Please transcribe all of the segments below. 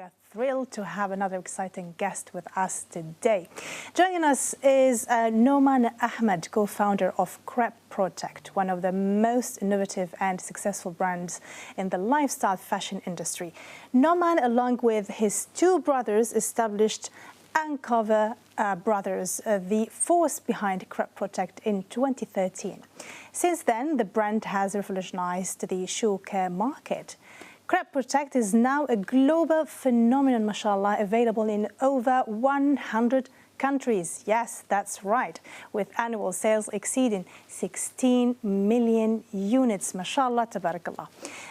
are thrilled to have another exciting guest with us today. Joining us is Nohman Ahmed, co-founder of Crep Protect, one of the most innovative and successful brands in the lifestyle fashion industry. Nohman, along with his two brothers, established Uncover Brothers, the force behind Crep Protect in 2013. Since then, the brand has revolutionized the shoe care market. Crep Protect is now a global phenomenon, mashallah, available in over 100 countries. Yes, that's right, with annual sales exceeding 16 million units, mashallah, tabarakallah.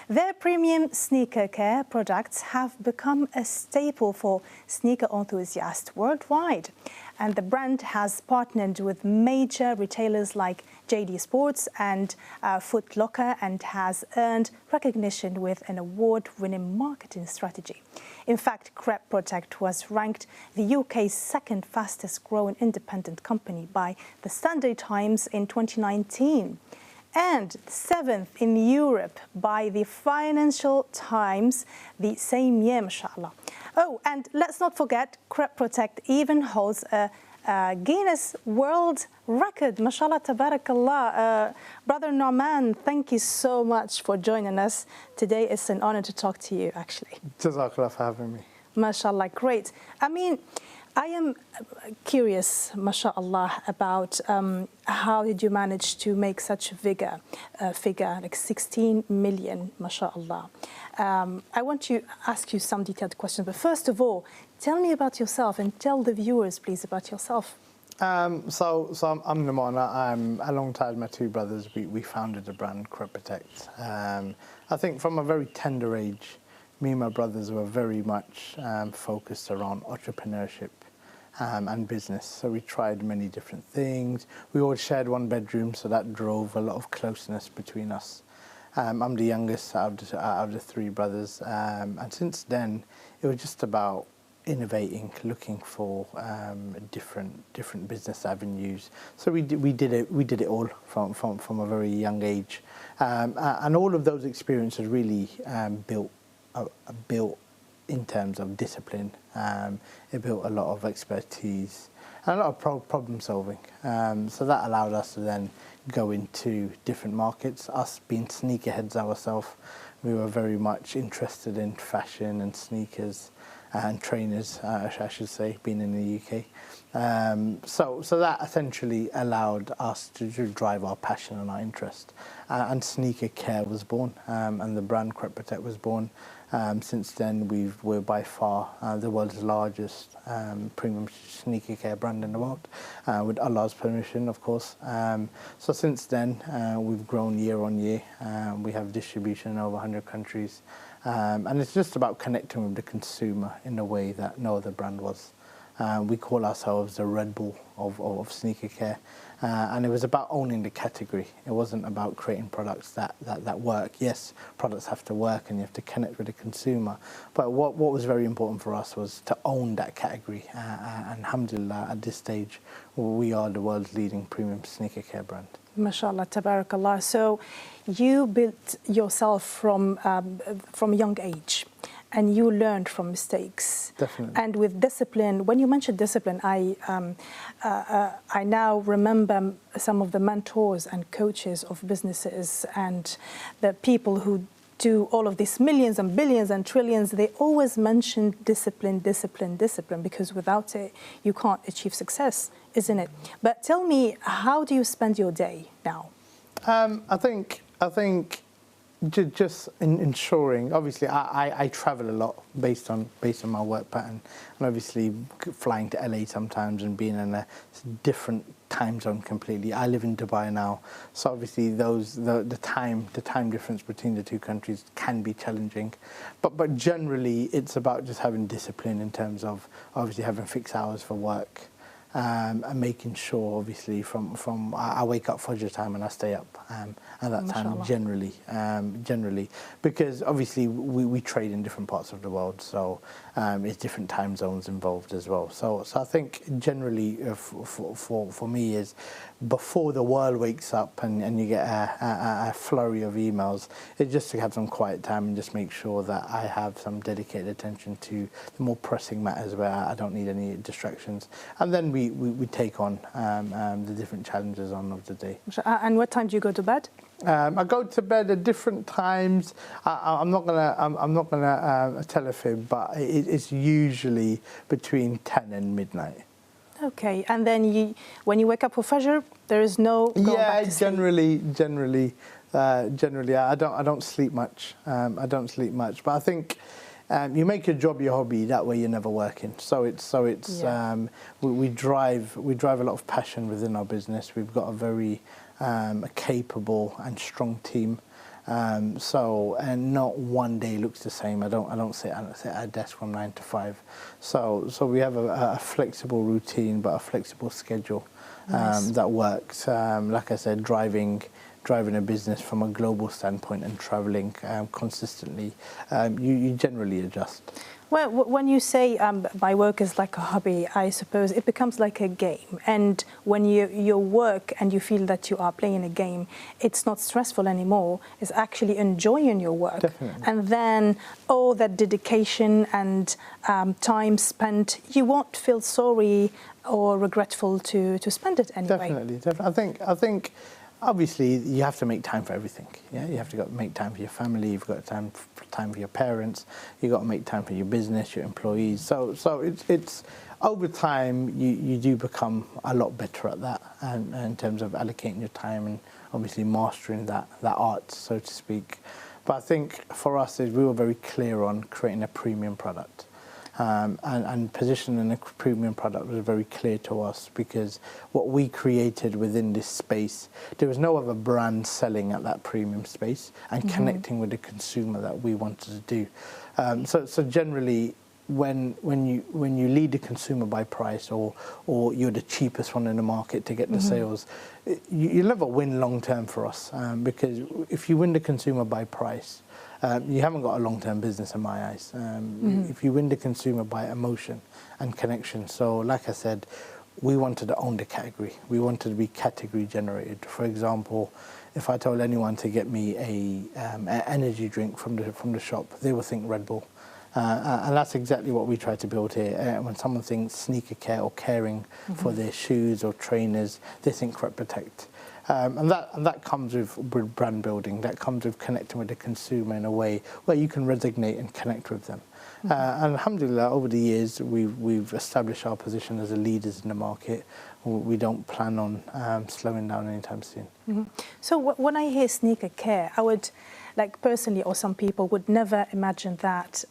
Their premium sneaker care products have become a staple for sneaker enthusiasts worldwide. And the brand has partnered with major retailers like JD Sports and Foot Locker and has earned recognition with an award-winning marketing strategy. In fact, Crep Protect was ranked the UK's second fastest growing independent company by the Sunday Times in 2019 and seventh in Europe by the Financial Times the same year, mashallah. Oh, and let's not forget, Crep Protect even holds a Guinness World Record, mashallah, tabarakallah. Brother Nohman, thank you so much for joining us today. It's an honor to talk to you, actually. Jazakallah for having me. Mashallah, great. I mean, I am curious, mashallah, about how did you manage to make such a figure, like 16 million, mashallah. I want to ask you some detailed questions, but first of all, tell me about yourself and tell the viewers, please, about yourself. So I'm Nohman. Alongside my two brothers, we founded the brand Crep Protect. I think from a very tender age, me and my brothers were very much focused around entrepreneurship and business. So we tried many different things. We all shared one bedroom, so that drove a lot of closeness between us. I'm the youngest out of the three brothers, and since then it was just about innovating, looking for different business avenues. So we did it all from a very young age, and all of those experiences really built in terms of discipline. It built a lot of expertise and a lot of problem solving. So that allowed us to then go into different markets. Us being sneakerheads ourselves, we were very much interested in fashion and sneakers and trainers, I should say, being in the UK. So that essentially allowed us to drive our passion and our interest. And sneaker care was born, and the brand Crep Protect was born. Since then, we're by far the world's largest premium sneaker care brand in the world, with Allah's permission, of course. So since then, we've grown year on year. We have distribution in over 100 countries. And it's just about connecting with the consumer in a way that no other brand was. We call ourselves the Red Bull of sneaker care. And it was about owning the category. It wasn't about creating products that work. Yes, products have to work and you have to connect with the consumer. But what was very important for us was to own that category. And alhamdulillah, at this stage, we are the world's leading premium sneaker care brand. Mashallah, tabarakallah. So you built yourself from a young age, and you learned from mistakes. Definitely. And with discipline, when you mentioned discipline, I now remember some of the mentors and coaches of businesses and the people who do all of these millions and billions and trillions. They always mention discipline, discipline, discipline, because without it, you can't achieve success, isn't it? But tell me, how do you spend your day now? I think just ensuring. Obviously, I travel a lot based on my work pattern, and obviously flying to LA sometimes and being in a different time zone completely. I live in Dubai now, so obviously the time difference between the two countries can be challenging. But generally, it's about just having discipline in terms of obviously having fixed hours for work. And making sure, obviously, from I wake up Fajr time and I stay up at that time generally, because obviously we trade in different parts of the world, so it's different time zones involved as well. So I think generally for me is before the world wakes up and you get a flurry of emails, it's just to have some quiet time and just make sure that I have some dedicated attention to the more pressing matters where I don't need any distractions. And then we take on the different challenges on of the day. And what time do you go to bed? I go to bed at different times. I'm not gonna tell a fib, but it's usually between 10 and midnight. Okay, and then when you wake up for Fajr, there is no going back to sleep. Generally, I don't sleep much. But I think you make your job your hobby. That way, you're never working. So it's we drive a lot of passion within our business. We've got a very capable and strong team. And not one day looks the same. I don't sit at a desk from 9 to 5. So we have a flexible routine, but a flexible schedule that works. Like I said, driving a business from a global standpoint and traveling consistently, you generally adjust. Well, when you say my work is like a hobby, I suppose it becomes like a game. And when you work and you feel that you are playing a game, it's not stressful anymore. It's actually enjoying your work. Definitely. And then all that dedication and time spent, you won't feel sorry or regretful to spend it anyway. Definitely. I think. Obviously, you have to make time for everything. Yeah, you have to make time for your family. You've got time for your parents. You've got to make time for your business, your employees. So it's over time you do become a lot better at that, and in terms of allocating your time and obviously mastering that art, so to speak. But I think for us, we were very clear on creating a premium product. And positioning a premium product was very clear to us, because what we created within this space, there was no other brand selling at that premium space and connecting with the consumer that we wanted to do. So generally, when you lead the consumer by price, or you're the cheapest one in the market to get the sales, you'll never win long term for us, because if you win the consumer by price, you haven't got a long-term business in my eyes. If you win the consumer by emotion and connection. So like I said, we wanted to own the category. We wanted to be category generated. For example, if I told anyone to get me an energy drink from the shop, they would think Red Bull. And that's exactly what we try to build here. When someone thinks sneaker care or caring for their shoes or trainers, they think Crep Protect. And that comes with brand building. That comes with connecting with the consumer in a way where you can resonate and connect with them. And alhamdulillah, over the years, we've established our position as a leaders in the market. We don't plan on slowing down anytime soon. So when I hear sneaker care, I would, like personally, or some people would never imagine that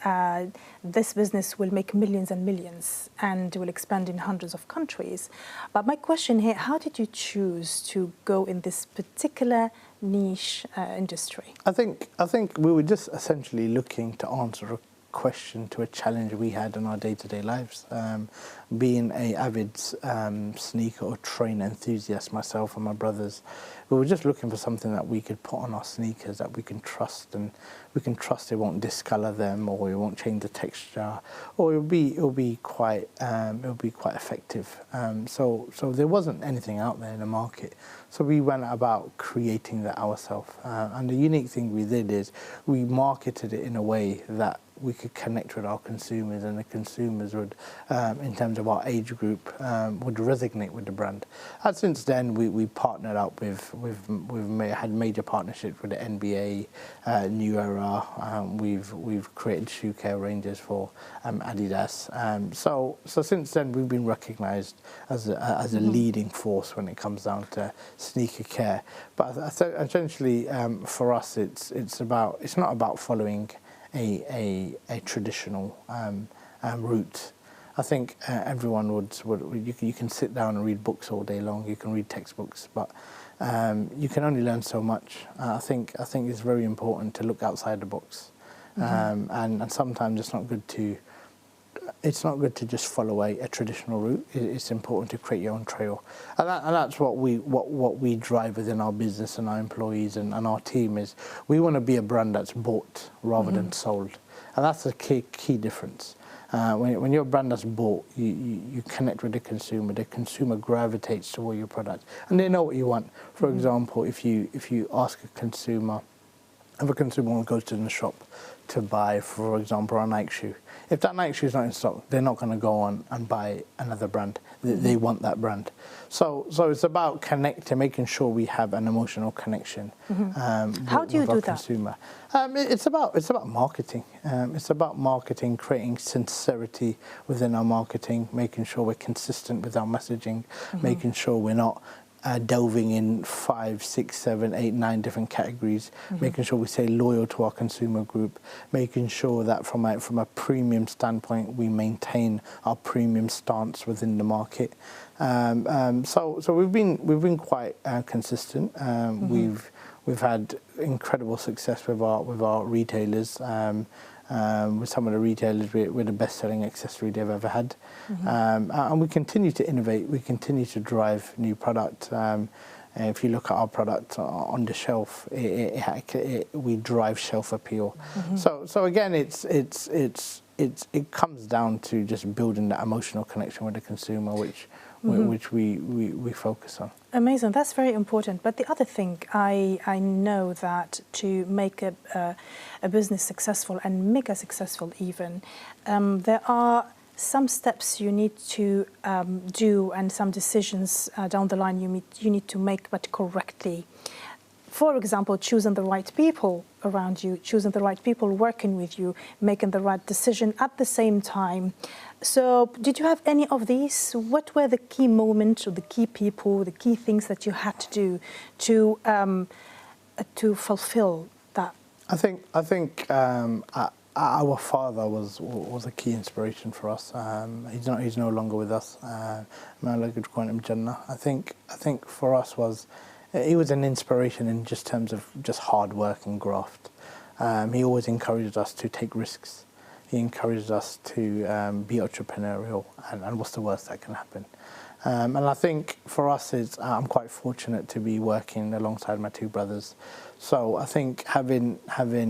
this business will make millions and millions and will expand in hundreds of countries. But my question here, how did you choose to go in this particular niche industry? I think we were just essentially looking to answer a question to a challenge we had in our day-to-day lives. Being an avid sneaker or trainer enthusiast, myself and my brothers, we were just looking for something that we could put on our sneakers that we can trust, and we can trust it won't discolor them, or it won't change the texture, or it'll be quite effective. So there wasn't anything out there in the market. So we went about creating that ourselves. And the unique thing we did is we marketed it in a way that we could connect with our consumers, and the consumers would, in terms of our age group, would resonate with the brand. And since then, we partnered up we've had major partnerships with the NBA, New Era. We've created shoe care ranges for Adidas. So since then, we've been recognised as a leading force when it comes down to sneaker care. But essentially, for us, it's not about following a traditional route. I think everyone would you can sit down and read books all day long. You can read textbooks, but you can only learn so much. I think it's very important to look outside the box, and sometimes it's not good to just follow a traditional route. It's important to create your own trail, and that's what we drive within our business and our employees and our team is. We want to be a brand that's bought rather than sold, and that's a key difference. When you're a brand that's bought, you connect with the consumer gravitates toward your product, and they know what you want. For example, if you ask a consumer, if a consumer goes to the shop to buy, for example, a Nike shoe, if that Nike shoe is not in stock, they're not going to go on and buy another brand. They want that brand. So it's about connecting, making sure we have an emotional connection. How do you do that? Consumer. It's about marketing. It's about marketing, creating sincerity within our marketing, making sure we're consistent with our messaging, making sure we're not delving in 5, 6, 7, 8, 9 different categories, making sure we stay loyal to our consumer group, making sure that from a premium standpoint we maintain our premium stance within the market. So we've been quite consistent. We've had incredible success with our retailers. With some of the retailers, we're the best-selling accessory they've ever had. And we continue to innovate. We continue to drive new product. If you look at our product on the shelf, we drive shelf appeal. So again, it comes down to just building that emotional connection with the consumer, which we focus on. Amazing, that's very important. But the other thing, I know that to make a business successful and mega successful even, there are some steps you need to do and some decisions down the line you need to make, but correctly. For example, choosing the right people around you, choosing the right people working with you, making the right decision at the same time. So did you have any of these? What were the key moments or the key people, the key things that you had to do to fulfill that? I think our father was a key inspiration for us. He's no longer with us. I think for us he was an inspiration in just terms of just hard work and graft. He always encouraged us to take risks. He encouraged us to be entrepreneurial, and what's the worst that can happen? And I think for us, I'm quite fortunate to be working alongside my two brothers. So I think having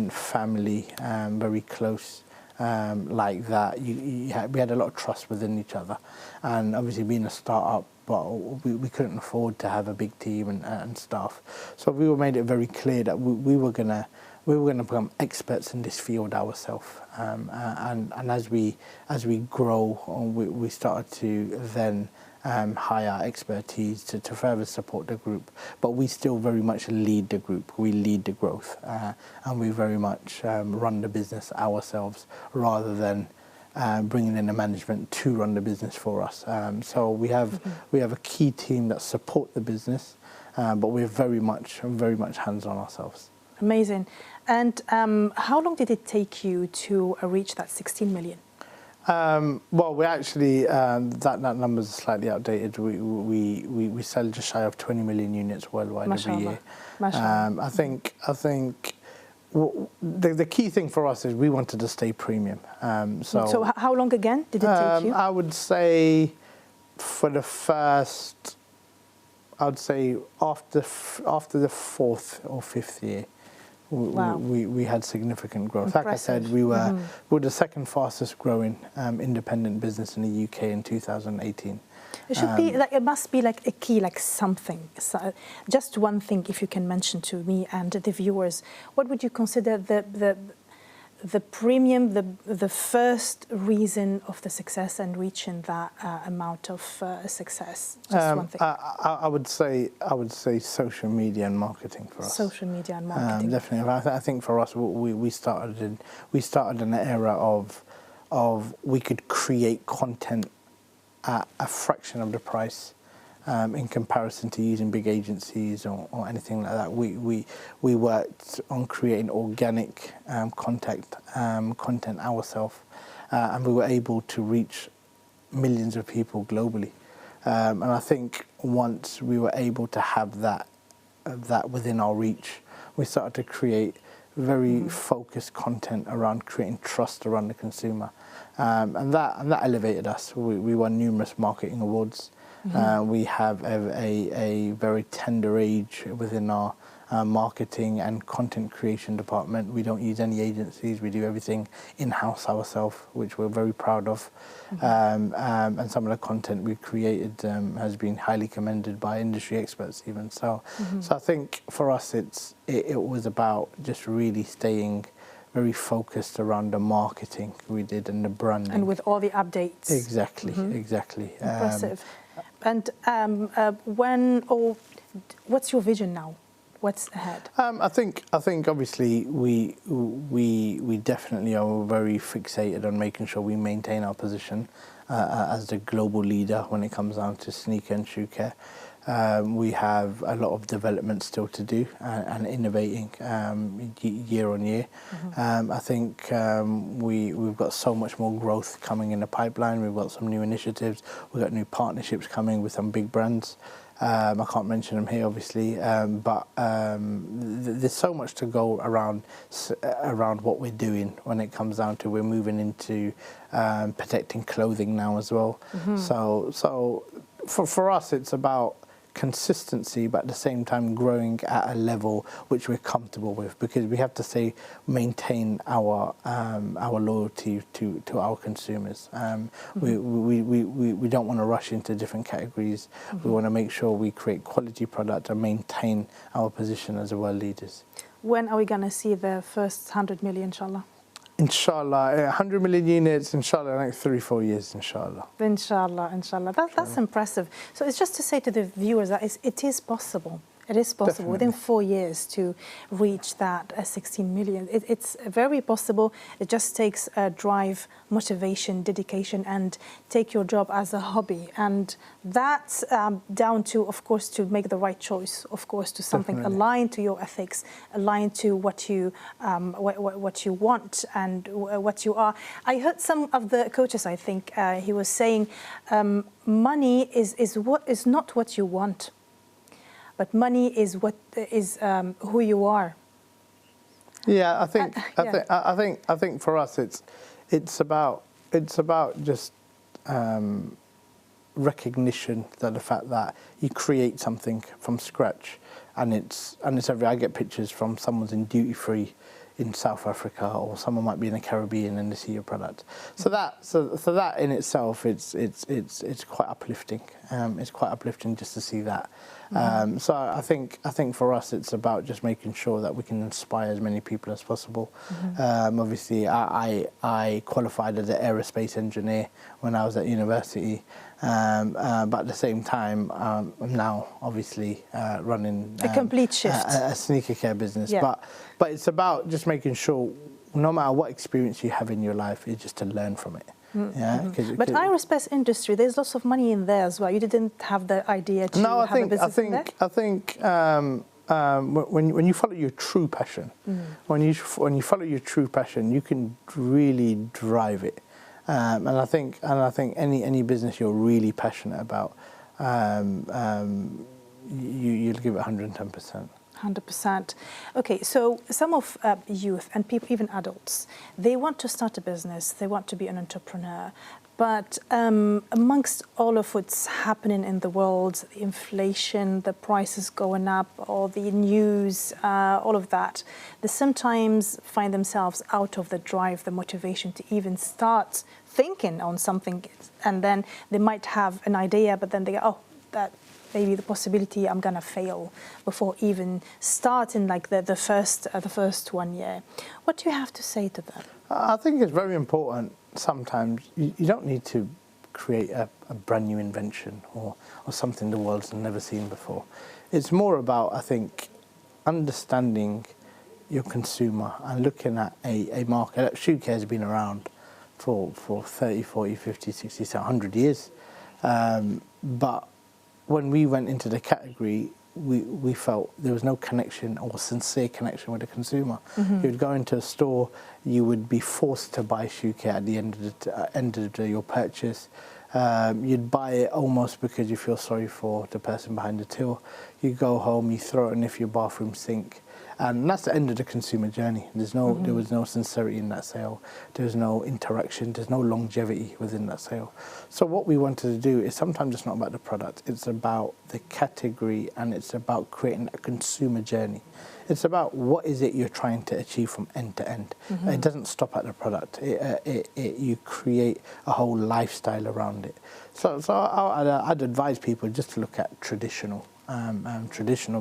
family very close like that, we had a lot of trust within each other. And obviously being a start-up, but we couldn't afford to have a big team and staff. So we made it very clear that we were gonna become experts in this field ourselves. And as we grow, we started to then hire expertise to further support the group. But we still very much lead the group. We lead the growth, and we very much run the business ourselves rather than bringing in the management to run the business for us. So we have a key team that support the business, but we're very much hands-on ourselves. Amazing. And how long did it take you to reach that 16 million? Well, we actually that number is slightly outdated. We sell just shy of 20 million units worldwide every year. I think the key thing for us is we wanted to stay premium. So how long again did it take you? I would say for the first, after the 4th or 5th year. Wow. We had significant growth. Impressive. Like I said, we were the second fastest growing independent business in the UK in 2018. It should be like, it must be like a key, like something. So just one thing, if you can mention to me and the viewers, what would you consider the premium, the first reason of the success and reaching that amount of success? Just one thing. I would say social media and marketing for us. Social media and marketing. Definitely. I think for us, we started in an era of we could create content at a fraction of the price. In comparison to using big agencies or anything like that, we worked on creating organic content ourselves, and we were able to reach millions of people globally. And I think once we were able to have that within our reach, we started to create very focused content around creating trust around the consumer, and that elevated us. We won numerous marketing awards. We have a very tender age within our marketing and content creation department. We don't use any agencies. We do everything in-house ourselves, which we're very proud of. And some of the content we've created has been highly commended by industry experts even. So I think for us it was about just really staying very focused around the marketing we did and the branding. And with all the updates. Exactly, exactly. Impressive. And what's your vision now? What's ahead? I think obviously we definitely are very fixated on making sure we maintain our position as the global leader when it comes down to sneaker and shoe care. We have a lot of development still to do and innovating year on year. I think we've got so much more growth coming in the pipeline. We've got some new initiatives. We've got new partnerships coming with some big brands. I can't mention them here, obviously, but there's so much to go around what we're doing when it comes down to we're moving into protecting clothing now as well. So for us, it's about consistency, but at the same time growing at a level which we're comfortable with, because we have to maintain our loyalty to our consumers. We don't want to rush into different categories. We want to make sure we create quality product and maintain our position as a world leaders. When are we going to see the first 100 million, inshallah? Inshallah, 100 million units, inshallah, like 3-4 years, inshallah. Inshallah, inshallah. That's impressive. So it's just to say to the viewers that it is possible. It is possible within 4 years to reach that 16 million. It's very possible. It just takes drive, motivation, dedication, and take your job as a hobby. And that's down to, of course, to make the right choice, of course, to something aligned to your ethics, aligned to what you want and what you are. I heard some of the coaches, I think, he was saying, money is not what you want. But money is who you are. Yeah, I think for us it's about just recognition that the fact that you create something from scratch, and it's I get pictures from someone's in duty free in South Africa, or someone might be in the Caribbean and they see your product. So that in itself, it's quite uplifting. It's quite uplifting just to see that. So I think for us, it's about just making sure that we can inspire as many people as possible. Obviously, I qualified as an aerospace engineer when I was at university, but at the same time, I'm now obviously running a complete shift, a sneaker care business. Yeah. But it's about just making sure, no matter what experience you have in your life, is just to learn from it. Yeah, but aerospace industry, there's lots of money in there as well. You didn't have the idea to have a business in there? I think when you follow your true passion, when you follow your true passion, you can really drive it. And I think any business you're really passionate about, you'll give it 110%. 100%. Okay, so some of youth and people, even adults, they want to start a business, they want to be an entrepreneur, but amongst all of what's happening in the world, the inflation, the prices going up, all the news, all of that, they sometimes find themselves out of the drive, the motivation to even start thinking on something, and then they might have an idea, but then they go, oh, that maybe the possibility I'm gonna fail before even starting like the first 1 year. What do you have to say to them? I think it's very important. Sometimes you don't need to create a brand new invention or something the world's never seen before. It's more about, I think, understanding your consumer and looking at a market. Shoe care has been around for 30, 40, 50, 60, 100 years. But when we went into the category, we felt there was no connection or sincere connection with the consumer. You would go into a store, you would be forced to buy shoe care at the end of your purchase. You'd buy it almost because you feel sorry for the person behind the till. You go home, you throw it in your bathroom sink, And that's the end of the consumer journey. There was no sincerity in that sale. There was no interaction. There's no longevity within that sale. So what we wanted to do is sometimes it's not about the product. It's about the category, and it's about creating a consumer journey. It's about what is it you're trying to achieve from end to end. It doesn't stop at the product. You create a whole lifestyle around it. So I'd advise people just to look at traditional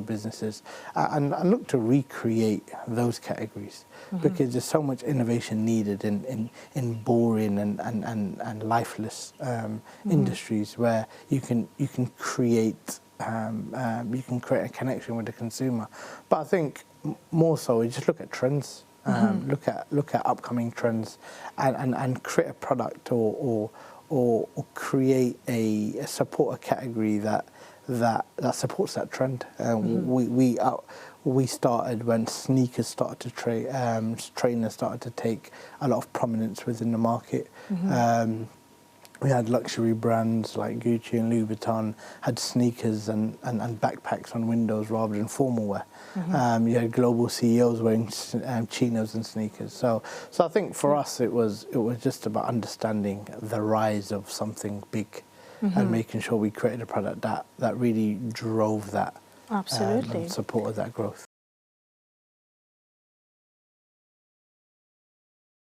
businesses and look to recreate those categories, because there's so much innovation needed in boring and lifeless industries where you can create a connection with the consumer. But I think more so, you just look at trends, look at upcoming trends, and create a product or create support a category that supports that trend. We started when sneakers started to trainers started to take a lot of prominence within the market. We had luxury brands like Gucci and Louis Vuitton had sneakers and backpacks on windows rather than formal wear. You had global CEOs wearing chinos and sneakers. So I think for us it was just about understanding the rise of something big and making sure we created a product that really drove that. Absolutely. And supported that growth.